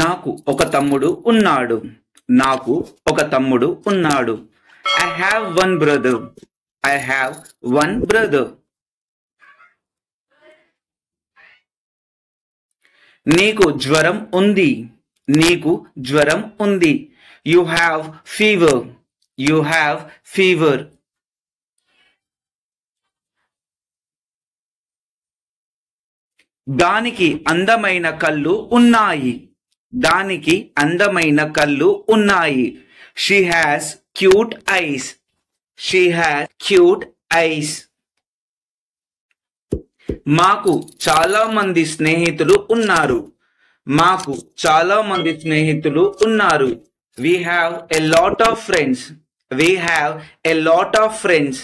నాకు ఒక తమ్ముడు ఉన్నాడు. నాకు ఒక తమ్ముడు ఉన్నాడు. I have one brother. I have one brother. నీకు జ్వరం ఉంది. నీకు జ్వరం ఉంది. You have fever. You have fever. దానికి అందమైన కళ్ళు ఉన్నాయి. దానికి అందమైన కళ్ళు ఉన్నాయి. She has cute eyes. She has cute eyes. మాకు చాలా మంది స్నేహితులు ఉన్నారు. మాకు చాలా మంది స్నేహితులు ఉన్నారు. We have a lot of friends. We have a lot of friends.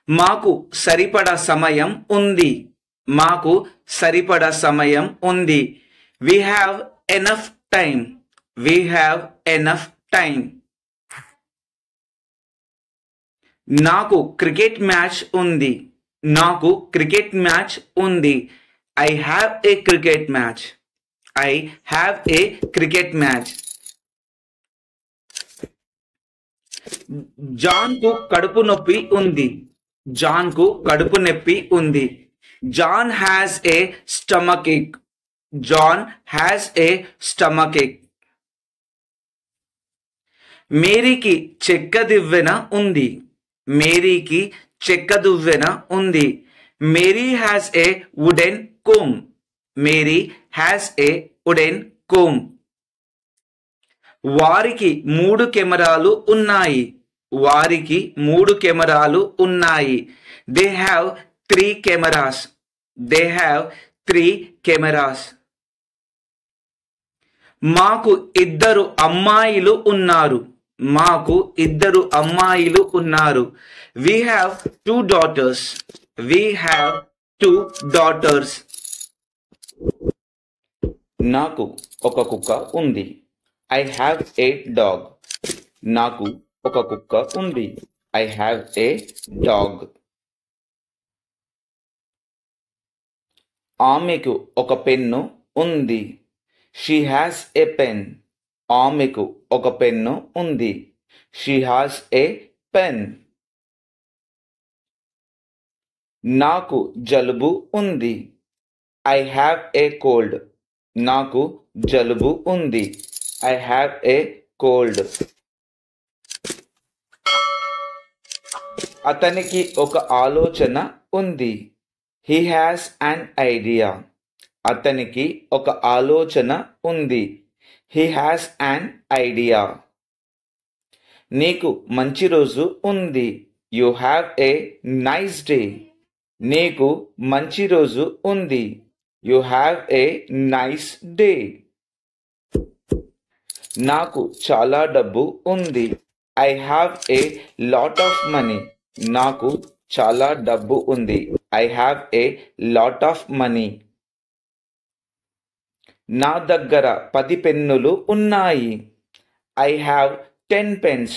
మాకు సరిపడా సమయం ఉంది. మాకు సరిపడా సమయం ఉంది. We have enough time. We have enough time. నాకు క్రికెట్ మ్యాచ్ ఉంది. నాకు క్రికెట్ మ్యాచ్ ఉంది. I have a cricket match. I have a cricket match. John కు కడుపు నొప్పి ఉంది. జాన్ కు కడుపు నొప్పి ఉంది. John has a stomachache. John has a stomachache. మేరీకి చెక్క దివ్వెన ఉంది. మేరీకి చెక్క దువ్వెన ఉంది. Mary has a wooden comb. Mary has a wooden comb. వారికి 3 కెమెరాలు ఉన్నాయి. వారికి 3 కెమెరాలు ఉన్నాయి. They have 3 cameras. They have 3 cameras. మాకు 2 అమ్మాయిలు ఉన్నారు. మాకు 2 అమ్మాయిలు ఉన్నారు. We have 2 daughters. We have 2 daughters. నాకు ఒక కుక్క ఉంది. I have a dog. నాకు ఒక కుక్క ఉంది. I have a dog. ఆమెకు ఒక పెన్ను ఉంది. She has a pen. ఆమెకు ఒక పెన్ను ఉంది. She has a pen. నాకు జలుబు ఉంది. I have a cold. నాకు జలుబు ఉంది. I have a cold. అతనికి ఒక ఆలోచన ఉంది. He has an idea. అతనికి ఒక ఆలోచన ఉంది. He has an idea. నీకు మంచి రోజు ఉంది. You have a nice day. నీకు మంచి రోజు ఉంది. You have a nice day. నాకు చాలా డబ్బు ఉంది. I have a lot of money. నాకు చాలా డబ్బు ఉంది. I have a lot of money. నా దగ్గర 10 పెన్నులు ఉన్నాయి. I have 10 pens.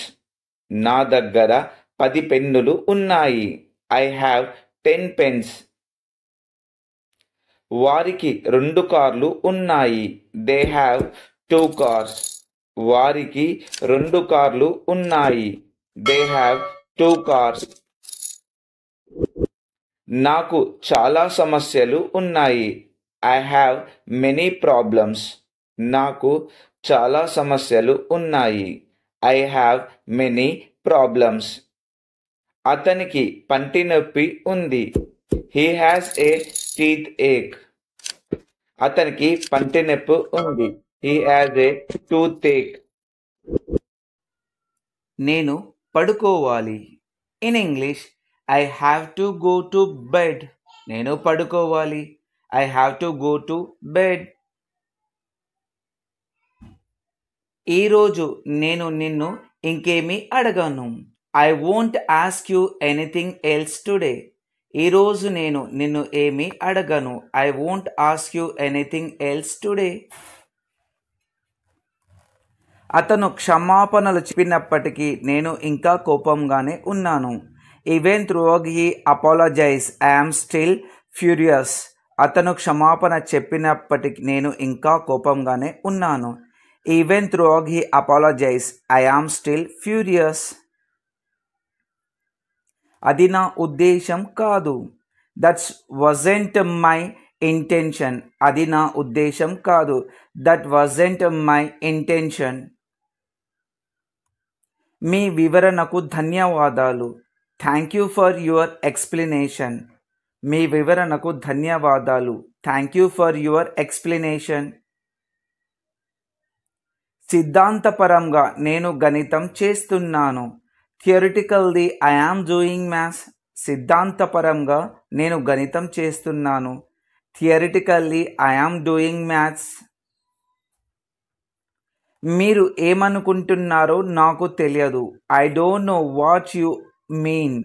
నా దగ్గర 10 పెన్నులు ఉన్నాయి. I have 10 pens. వారికి 2 కార్లు ఉన్నాయి. They have 2 cars. వారికి 2 కార్లు ఉన్నాయి. They have 2 cars. నాకు చాలా సమస్యలు ఉన్నాయి. I have many problems. నాకు చాలా సమస్యలు ఉన్నాయి. I have many problems. అతనికి పంటి నొప్పి ఉంది. He has a teeth ache. అతనికి పంటి నొప్పి ఉంది. He has a toothache. నేను పడుకోవాలి. In English, I have to go to bed. నేను పడుకోవాలి. I have to go to bed. ఈరోజు నేను నిన్ను ఇంకేమీ అడగను. I won't ask you anything else today. ఈరోజు నేను నిన్ను ఏమీ అడగను. I won't ask you anything else today. అతను క్షమాపణలు చెప్పినప్పటికీ నేను ఇంకా కోపంగానే ఉన్నాను. Even though he apologized, I am still furious. అతను క్షమాపణ చెప్పినప్పటికీ నేను ఇంకా కోపంగానే ఉన్నాను. Even through he apologise I am still furious. అది నా ఉద్దేశం కాదు. That's wasn't my intention. అది నా ఉద్దేశం కాదు. That wasn't my intention. మీ వివరణకు ధన్యవాదాలు. Thank you for your explanation. మీ వివరణకు ధన్యవాదాలు. Thank you for your explanation. సిద్ధాంతపరంగా నేను గణితం చేస్తున్నాను. Theoretically I am doing maths. సిద్ధాంతపరంగా నేను గణితం చేస్తున్నాను. Theoretically I am doing maths. మీరు ఏమనుకుంటున్నారో నాకు తెలియదు. I don't know what you mean.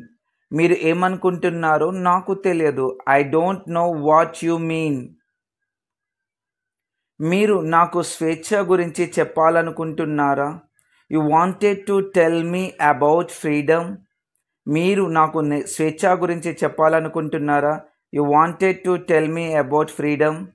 మీరు ఏమనుకుంటున్నారో నాకు తెలియదు. I don't know what you mean. మీరు నాకు స్వేచ్ఛ గురించి చెప్పాలనుకుంటున్నారా? You wanted to tell me about freedom. మీరు నాకు స్వేచ్ఛ గురించి చెప్పాలనుకుంటున్నారా? You wanted to tell me about freedom.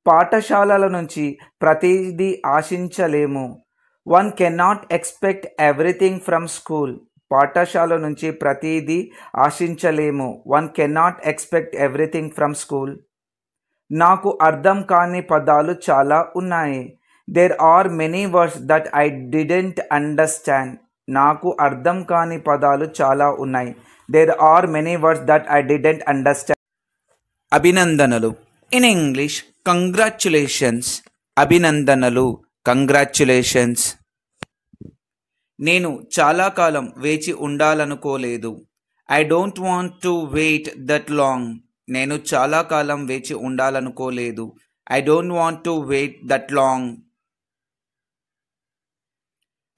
పాఠశాలల నుంచి ప్రతిదీ ఆశించలేము. One cannot expect everything from school. పాఠశాల నుంచి ప్రతిదీ ఆశించలేము. One cannot expect everything from school. నాకు అర్థం కాని పదాలు చాలా ఉన్నాయి. There are many words that I didn't understand. నాకు అర్థం కాని పదాలు చాలా ఉన్నాయి. There are many words that I didn't understand. అభినందనలు. In English congratulations. అభినందనలు. కంగ్రాచ్యులేషన్స్. నేను చాలా కాలం వేచి ఉండాలనుకోలేదు. I don't want to wait that long. నేను చాలా కాలం వేచి ఉండాలనుకోలేదు. I don't want to wait that long.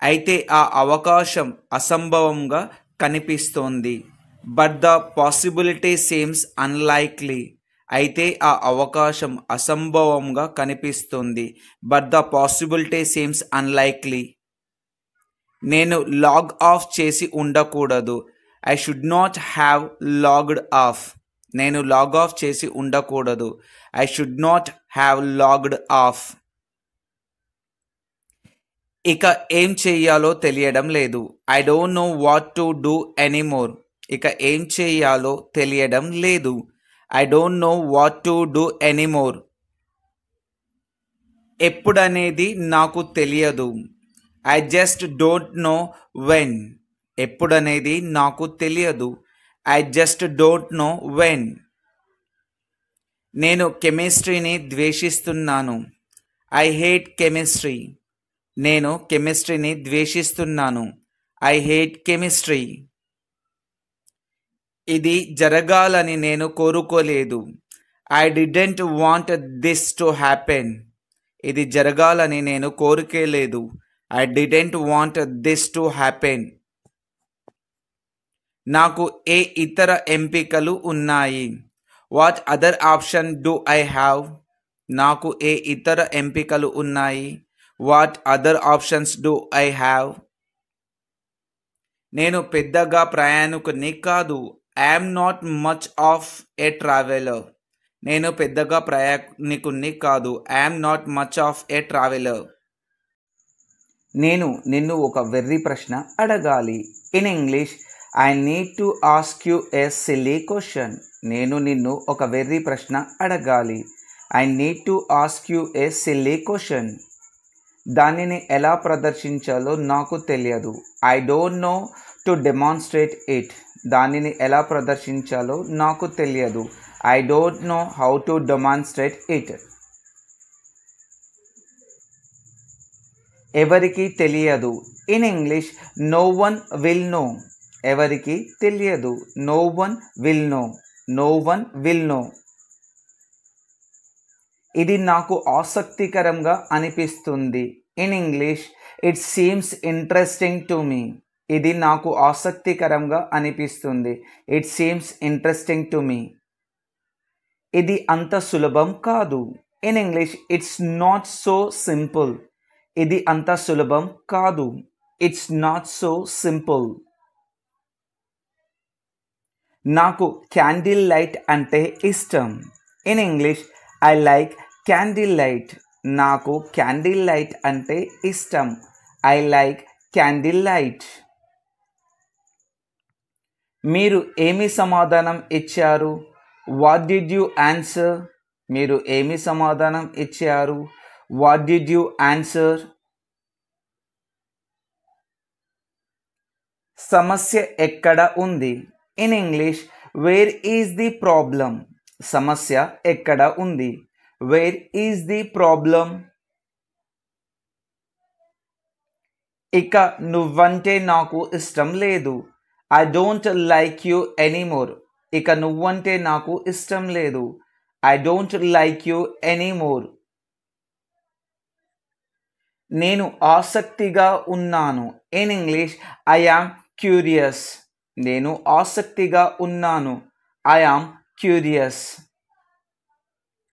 అయితే ఆ అవకాశం అసంభవంగా కనిపిస్తోంది. But the possibility seems unlikely. అయితే ఆ అవకాశం అసంభవంగా కనిపిస్తుంది. But the possibility seems unlikely. నేను లాగ్ ఆఫ్ చేసి ఉండకూడదు. I should not have logged off. నేను లాగ్ ఆఫ్ చేసి ఉండకూడదు. I should not have logged off. ఇక ఏం చెయ్యాలో తెలియడం లేదు. I don't know what to do anymore. ఇక ఏం చెయ్యాలో తెలియడం లేదు. I don't know what to do anymore. ఎప్పుడనేది నాకు తెలియదు. I just don't know when. ఎప్పుడనేది నాకు తెలియదు. I just don't know when. నేను కెమిస్ట్రీని ద్వేషిస్తున్నాను. I hate chemistry. నేను కెమిస్ట్రీని ద్వేషిస్తున్నాను. I hate chemistry. ఇది జరగాలని నేను కోరుకోలేదు. I didn't want this to happen. ఇది జరగాలని నేను కోరుకోలేదు. I didn't want this to happen. నాకు ఏ ఇతర ఎంపికలు ఉన్నాయి? What other option do I have? నాకు ఏ ఇతర ఎంపికలు ఉన్నాయి? What other options do I have? నేను పెద్దగా ప్రయాణికుని కాదు. I'm not much of a traveller. నేను పెద్దగా ప్రయాణికుని కాదు. I'm not much of a traveller. నేను నిన్ను ఒక వెర్రి ప్రశ్న అడగాలి. In English I need to ask you a silly question. నేను నిన్ను ఒక వెర్రి ప్రశ్న అడగాలి. I need to ask you a silly question. దానిని ఎలా ప్రదర్శించాలో నాకు తెలియదు. I don't know to demonstrate it. దానిని ఎలా ప్రదర్శించాలో నాకు తెలియదు. I don't know how to demonstrate it. ఎవరికి తెలియదు. In English no one will know. ఎవరికి తెలియదు. No one will know. No one will know. ఇది నాకు ఆసక్తికరంగా అనిపిస్తుంది. In English it seems interesting to me. ఇది నాకు ఆసక్తికరంగా అనిపిస్తుంది. It seems interesting to me. ఇది అంత సులభం కాదు. In English it's not so simple. ఇది అంత సులభం కాదు. It's not so simple. నాకు క్యాండిల్ లైట్ అంటే ఇష్టం. In English I like candle light. నాకు క్యాండిల్ లైట్ అంటే ఇష్టం. I like candle light. మీరు ఏమి సమాధానం ఇచ్చారు? What did you answer? మీరు ఏమి సమాధానం ఇచ్చారు? What did you answer? సమస్య ఎక్కడ ఉంది? In English where is the problem? సమస్య ఎక్కడ ఉంది? Where is the problem? ఇక నువ్వంటే నాకు ఇష్టం లేదు. I don't like you anymore. ఇక నువ్వంటే నాకు ఇష్టం లేదు. I don't like you anymore. నేను ఆసక్తిగా ఉన్నాను. In English I am curious. నేను ఆసక్తిగా ఉన్నాను. I am curious.